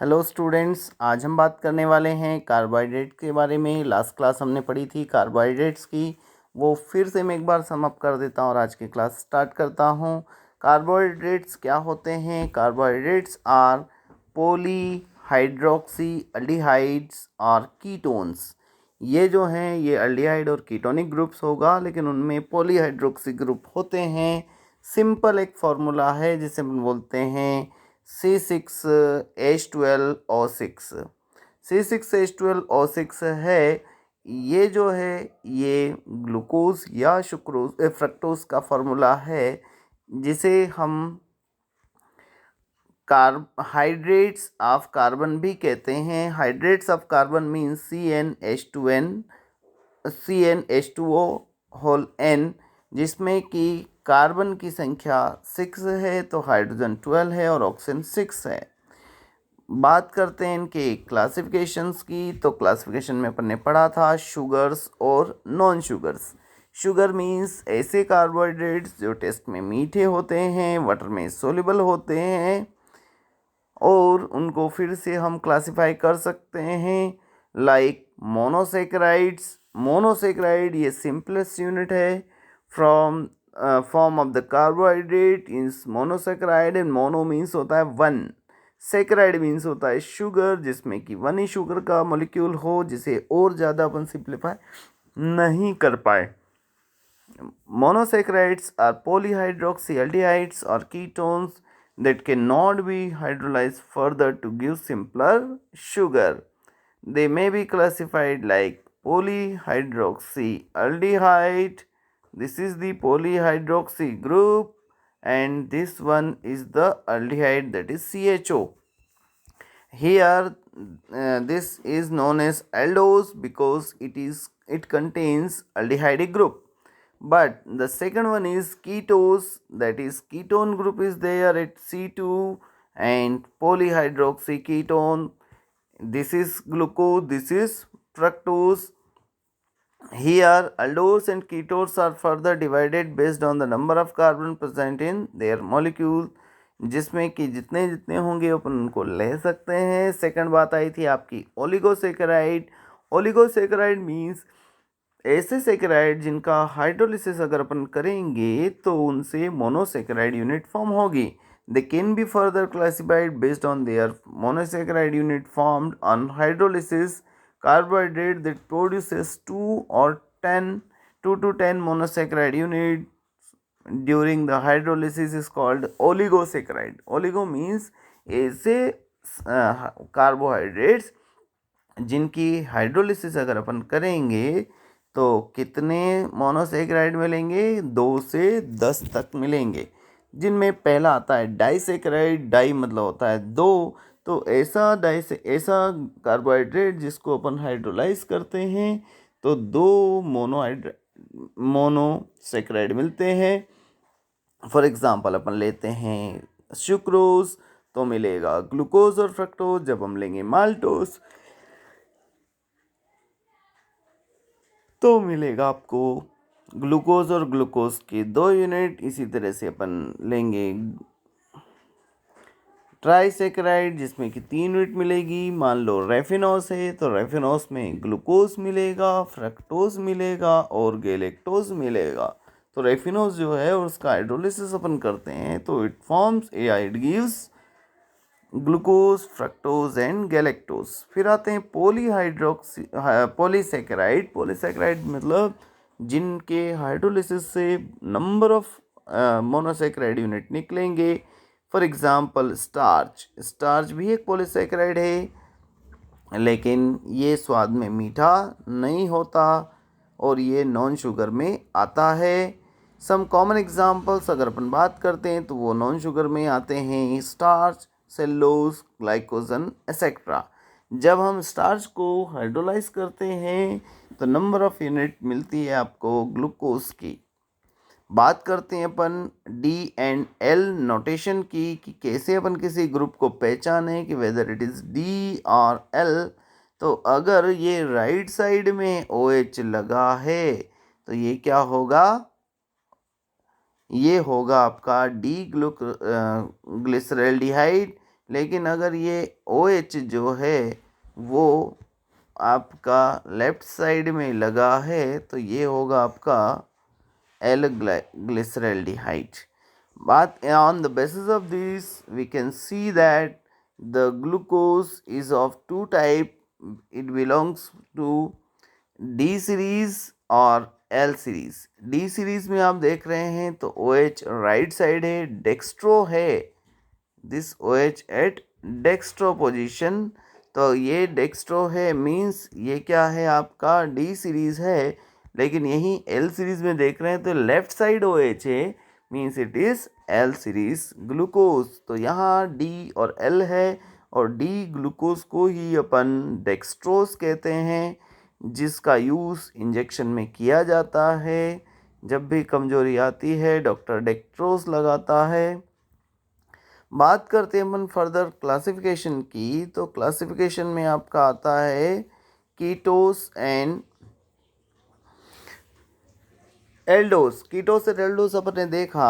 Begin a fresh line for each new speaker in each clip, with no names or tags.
Hello students, आज हम बात करने वाले हैं कार्बोहाइड्रेट के बारे में। लास्ट क्लास हमने पढ़ी थी कार्बोहाइड्रेट्स की, वो फिर से मैं एक बार समअप कर देता हूँ और आज की क्लास स्टार्ट करता हूँ। कार्बोहाइड्रेट्स क्या होते हैं? कार्बोहाइड्रेट्स आर पॉलीहाइड्रोक्सी अल्डिहाइड्स और कीटोन्स। ये जो हैं ये अल्डिहाइड और कीटोनिक ग्रुप्स होगा, लेकिन उनमें पॉलीहाइड्रोक्सी ग्रुप होते हैं। सिंपल एक फॉर्मूला है जिसे हम बोलते हैं C6H12O6। C6H12O6 है, ये जो है ये ग्लूकोज या सुक्रोज फ्रक्टोज का फॉर्मूला है, जिसे हम हाइड्रेट्स ऑफ कार्बन भी कहते हैं। Hydrates of carbon means CnH2O whole n, जिसमें कि कार्बन की संख्या 6 है तो हाइड्रोजन 12 है और ऑक्सीजन 6 है। बात करते हैं इनके क्लासिफिकेशंस की, तो क्लासिफिकेशन में अपन ने पढ़ा था शुगर्स और नॉन शुगर्स। शुगर मीन्स ऐसे कार्बोहाइड्रेट्स जो टेस्ट में मीठे होते हैं, वाटर में सोल्यूबल होते हैं, और उनको फिर से हम क्लासिफाई कर सकते हैं लाइक मोनोसेक्राइड्स। मोनोसेक्राइड ये सिंपलेस्ट यूनिट है from form of the carbohydrate इन्स मोनोसेक्राइड, एंड मोनो मीन्स होता है वन, सेक्राइड मीन्स होता है शुगर, जिसमें कि वन ही शुगर का मॉलिक्यूल हो, जिसे और ज़्यादा अपन सिंप्लीफाई नहीं कर पाए। Monosaccharides are polyhydroxyaldehydes or ketones that cannot be hydrolyzed further to give simpler sugar. They may be classified like polyhydroxyaldehyde. This is the polyhydroxy group, and this one is the aldehyde, that is CHO. Here this is known as aldose because it contains aldehyde group. But the second one is ketose, that is ketone group is there at C2, and polyhydroxy ketone. This is glucose, this is fructose. Here aldose and ketones are further divided based on the number of carbon present in their molecule, जिसमें कि जितने जितने होंगे अपन उनको ले सकते हैं। Second बात आई थी आपकी ओलिगोसेकेराइड। ओलिगोसेकेराइड मीन्स ऐसे सेकेराइड जिनका हाइड्रोलिसिस अगर अपन करेंगे तो उनसे मोनोसेकेराइड यूनिट फॉर्म होगी। They can be further classified based on their monosaccharide unit formed on hydrolysis. Carbohydrate that produces 2 to 10 monosaccharide unit during the hydrolysis is called oligosaccharide. Oligo means ऐसे carbohydrates जिनकी hydrolysis अगर अपन करेंगे तो कितने monosaccharide मिलेंगे? 2 से 10 तक मिलेंगे, जिनमें पहला आता है डाइसेक्राइड। डाई मतलब होता है 2, तो ऐसा कार्बोहाइड्रेट जिसको अपन हाइड्रोलाइज करते हैं तो 2 मोनोसेक्राइड मिलते हैं। फॉर एग्जांपल अपन लेते हैं सुक्रोज, तो मिलेगा ग्लूकोज और फ्रक्टोज। जब हम लेंगे माल्टोज तो मिलेगा आपको ग्लूकोज और ग्लूकोज के 2 यूनिट। इसी तरह से अपन लेंगे ट्राइसेक्राइड, जिसमें कि 3 यूनिट मिलेगी। मान लो रेफिनोस है तो रेफिनोस में ग्लूकोज मिलेगा, फ्रक्टोज मिलेगा और गैलेक्टोज मिलेगा। तो रेफिनोस जो है उसका हाइड्रोलिसिस अपन करते हैं तो it forms it gives glucose, fructose and galactose. फिर आते हैं पॉलीसेकेराइड। पॉलीसेकेराइड मतलब जिनके हाइड्रोलिसिस से नंबर ऑफ मोनोसेकेराइड यूनिट निकलेंगे। For example starch. स्टार्च भी एक पॉलीसेकेराइड है, लेकिन ये स्वाद में मीठा नहीं होता और ये नॉन शुगर में आता है। सम कॉमन एग्जांपल्स अगर अपन बात करते हैं तो वो नॉन शुगर में आते हैं स्टार्च, सेलोज, ग्लाइकोजन एक्सेट्रा। जब हम स्टार्च को हाइड्रोलाइज करते हैं तो नंबर ऑफ यूनिट मिलती है आपको ग्लूकोज की। बात करते हैं अपन डी एंड एल नोटेशन की, कि कैसे अपन किसी ग्रुप को पहचाने कि वेदर इट इज़ डी और एल। तो अगर ये राइट साइड में OH लगा है तो ये क्या होगा? ये होगा आपका डी ग्लिसरल्डिहाइड, लेकिन अगर ये OH जो है वो आपका लेफ्ट साइड में लगा है तो ये होगा आपका L glyceraldehyde. But on the basis of this, we can see that the glucose is of two type. It belongs to D series और L series. D series में आप देख रहे हैं तो OH राइट साइड है, डेक्स्ट्रो है. This OH at dextro position. तो ये डेक्स्ट्रो है मीन्स ये क्या है आपका डी सीरीज है. लेकिन यही एल सीरीज में देख रहे हैं तो लेफ्ट साइड OH है means it is L series glucose. तो यहाँ डी और एल है और डी ग्लूकोज को ही अपन डेक्स्ट्रोज कहते हैं, जिसका यूज़ इंजेक्शन में किया जाता है. जब भी कमजोरी आती है डॉक्टर डेक्स्ट्रोज लगाता है. बात करते हैं अपन फर्दर क्लासिफिकेशन की. तो क्लासिफिकेशन में आपका आता है ketose and aldose. Ketose and aldose अपन ने देखा.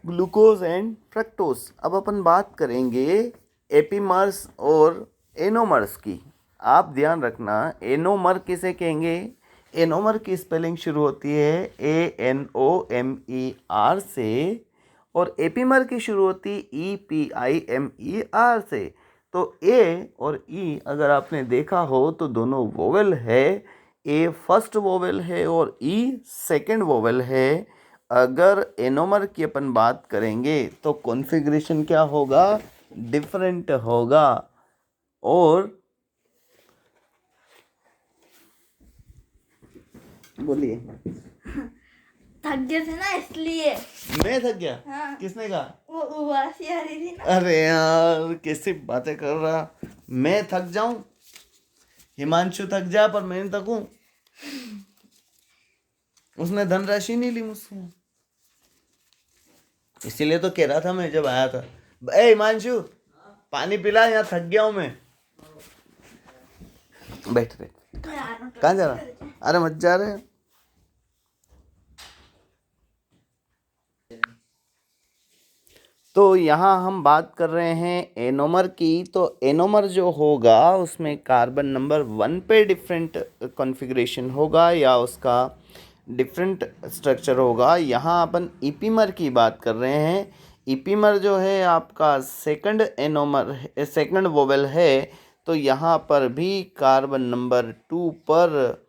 Glucose and fructose. अब अपन बात करेंगे एपीमर्स और एनोमर्स की. आप ध्यान रखना एनोमर किसे कहेंगे. एनोमर की स्पेलिंग शुरू होती है ANOMER से और एपीमर की शुरू होती EPIMER से. तो ए और ई अगर आपने देखा हो तो दोनों वोवेल है. ए फर्स्ट वोवेल है और ई सेकंड वोवेल है. अगर एनोमर की अपन बात करेंगे तो कॉन्फ़िगरेशन क्या होगा, डिफरेंट होगा. और बोलिए.
थक गए थे ना इसलिए.
मैं थक गया.
हाँ.
किसने कहा.
वो उबासी आ रही थी ना.
अरे यार कैसी बातें कर रहा. मैं थक जाऊं. हिमांशु थक जा पर मैं थकूं. उसने धनराशि नहीं ली मुझसे, इसीलिए तो कह रहा था मैं जब आया था. ए हिमांशु पानी पिला, यहाँ थक गया हूं मैं. बैठ बैठ. कहाँ जा रहा. अरे मत जा रहे. तो यहाँ हम बात कर रहे हैं एनोमर की. तो एनोमर जो होगा उसमें कार्बन नंबर 1 पे डिफरेंट कॉन्फ़िगरेशन होगा या उसका डिफरेंट स्ट्रक्चर होगा. यहाँ अपन ईपीमर की बात कर रहे हैं. ईपीमर जो है आपका सेकंड एनोमर सेकंड वोवेल है. तो यहाँ पर भी कार्बन नंबर 2 पर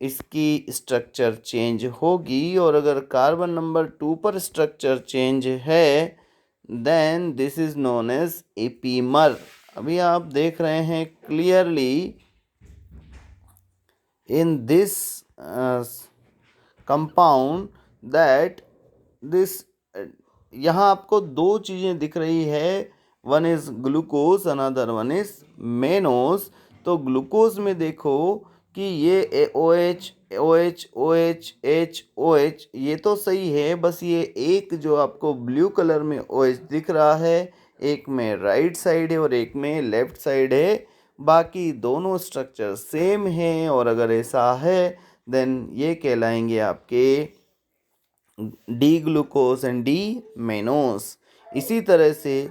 इसकी स्ट्रक्चर चेंज होगी. और अगर कार्बन नंबर 2 पर स्ट्रक्चर चेंज है then this is known as epimer. अभी आप देख रहे हैं clearly in this compound that this. यहाँ आपको दो चीज़ें दिख रही है. One is glucose, another one is mannose. तो ग्लूकोज में देखो कि ये OH OH OH H OH ये तो सही है. बस ये एक जो आपको ब्लू कलर में OH दिख रहा है, एक में राइट साइड है और एक में लेफ्ट साइड है. बाकी दोनों स्ट्रक्चर सेम हैं. और अगर ऐसा है देन ये कहलाएंगे आपके डी ग्लूकोज एंड डी मेनोस. इसी तरह से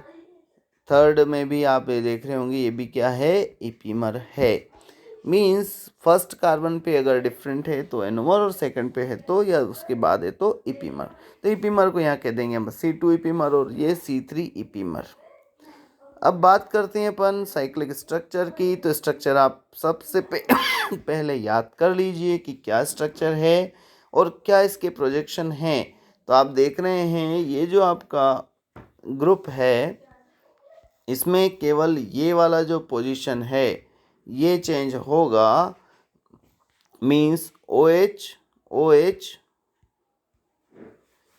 थर्ड में भी आप ये देख रहे होंगे, ये भी क्या है, ईपीमर है. मीन्स फर्स्ट कार्बन पे अगर डिफरेंट है तो एनोमर और सेकंड पे है तो या उसके बाद है तो ईपीमर. तो ईपीमर को यहाँ कह देंगे हम C2 ईपीमर और ये C3 ईपीमर. अब बात करते हैं अपन साइक्लिक स्ट्रक्चर की. तो स्ट्रक्चर आप सबसे पहले याद कर लीजिए कि क्या स्ट्रक्चर है और क्या इसके प्रोजेक्शन हैं. तो आप देख रहे हैं ये जो आपका ग्रुप है इसमें केवल ये वाला जो पोजीशन है ये चेंज होगा. मीन्स OH OH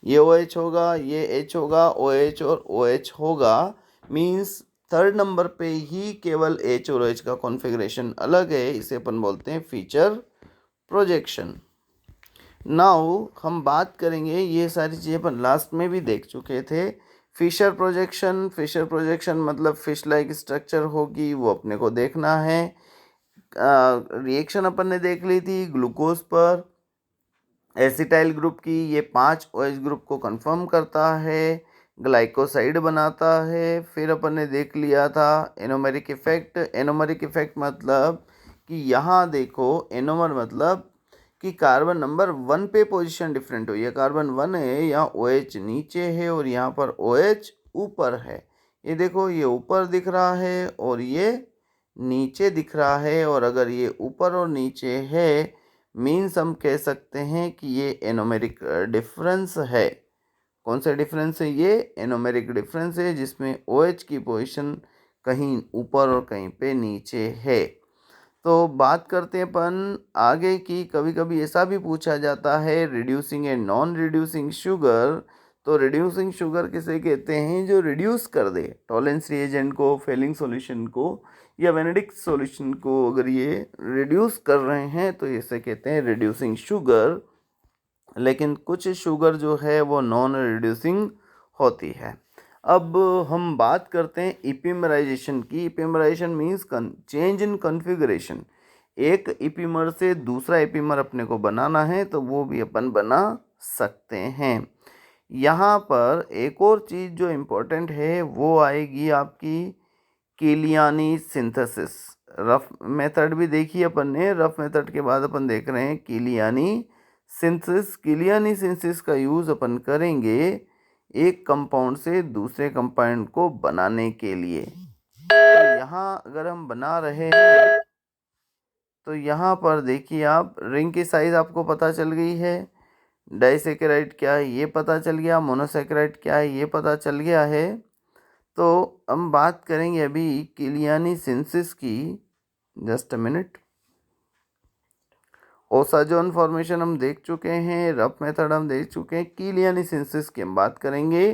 ये OH होगा, ये H होगा, OH और OH होगा. मीन्स थर्ड नंबर पे ही केवल H और OH का कॉन्फ़िगरेशन अलग है. इसे अपन बोलते हैं फीचर प्रोजेक्शन. नाउ हम बात करेंगे, ये सारी चीज़ें अपन लास्ट में भी देख चुके थे. Fischer projection. फिशर प्रोजेक्शन मतलब फिश लाइक स्ट्रक्चर होगी, वो अपने को देखना है. रिएक्शन अपन ने देख ली थी ग्लूकोज पर. एसिटाइल ग्रुप की ये 5 OH ग्रुप को कंफर्म करता है, ग्लाइकोसाइड बनाता है। फिर अपन ने देख लिया था एनोमेरिक इफेक्ट। एनोमेरिक इफेक्ट मतलब कि यहाँ देखो, एनोमर मतलब कि कार्बन नंबर 1 पे पोजीशन डिफरेंट हो। ये कार्बन 1 है, यहाँ OH नीचे है और यहाँ पर OH ऊपर है। ये देखो, ये ऊपर दिख रहा है और ये नीचे दिख रहा है। और अगर ये ऊपर और नीचे है मीन्स हम कह सकते हैं कि ये एनोमेरिक डिफरेंस है। कौन सा डिफरेंस है? ये एनोमेरिक डिफरेंस है, जिसमें OH की पोजीशन कहीं ऊपर और कहीं पे नीचे है। तो बात करते हैं अपन आगे की। कभी कभी ऐसा भी पूछा जाता है reducing and non reducing sugar. तो रिड्यूसिंग शुगर किसे कहते हैं? जो रिड्यूस कर दे टॉलेंस रिएजेंट को, फेलिंग सॉल्यूशन को या वेनेडिक सॉल्यूशन को। अगर ये रिड्यूस कर रहे हैं तो इसे कहते हैं रिड्यूसिंग शुगर। लेकिन कुछ शुगर जो है वो नॉन रिड्यूसिंग होती है। अब हम बात करते हैं इपिमराइजेशन की। इपिमराइजेशन मीन्स चेंज इन कॉन्फ़िगरेशन। एक इपिमर से दूसरा इपिमर अपने को बनाना है तो वो भी अपन बना सकते हैं। यहाँ पर एक और चीज़ जो इम्पोर्टेंट है वो आएगी आपकी किलियानी सिंथेसिस। रफ मेथड भी देखी अपन ने, रफ मेथड के बाद अपन देख रहे हैं किलियानी सिंथेसिस। किलियानी सिंथेसिस का यूज़ अपन करेंगे एक कंपाउंड से दूसरे कंपाउंड को बनाने के लिए। तो यहाँ अगर हम बना रहे हैं तो यहाँ पर देखिए आप, रिंग की साइज़ आपको पता चल गई है, डाइसैकेराइड क्या है ये पता चल गया, मोनोसैकेराइड क्या है ये पता चल गया है। तो हम बात करेंगे अभी किलियानी सिंथेसिस की। Just a minute. Osazone formation हम देख चुके हैं, रफ मेथड हम देख चुके हैं, किलियानी सिंथेसिस की हम बात करेंगे।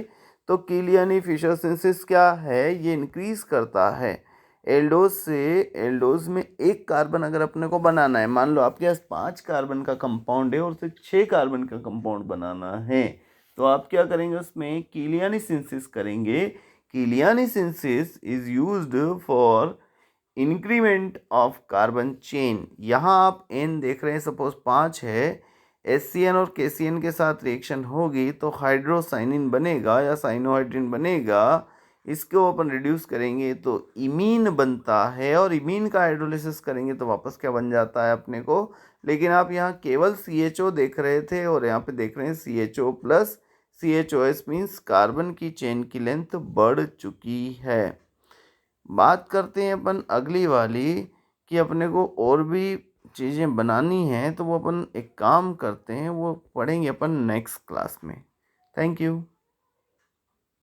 तो किलियानी फिशर सिंथेसिस क्या है? ये इंक्रीज करता है एल्डोज से। एल्डोज में एक कार्बन अगर अपने को बनाना है, मान लो आपके पास 5 कार्बन का कंपाउंड है और सिर्फ 6 कार्बन का कंपाउंड बनाना है, तो आप क्या करेंगे? उसमें किलियानी सिंथेसिस करेंगे। किलियानी synthesis is used for increment of carbon chain. यहाँ आप एन देख रहे हैं, सपोज 5 है, SCN और KCN के साथ रिएक्शन होगी तो हाइड्रोसाइनिन बनेगा या साइनोहाइड्रिन बनेगा। इसको अपन रिड्यूस करेंगे तो इमीन बनता है, और इमीन का हाइड्रोलिसिस करेंगे तो वापस क्या बन जाता है अपने को। लेकिन आप यहाँ केवल CHO देख रहे थे और यहाँ पे देख रहे हैं CHO plus CHOS, means carbon की चेन की लेंथ बढ़ चुकी है। बात करते हैं अपन अगली वाली कि अपने को और भी चीज़ें बनानी हैं, तो वो अपन एक काम करते हैं, वो पढ़ेंगे अपन नेक्स्ट क्लास में। Thank you.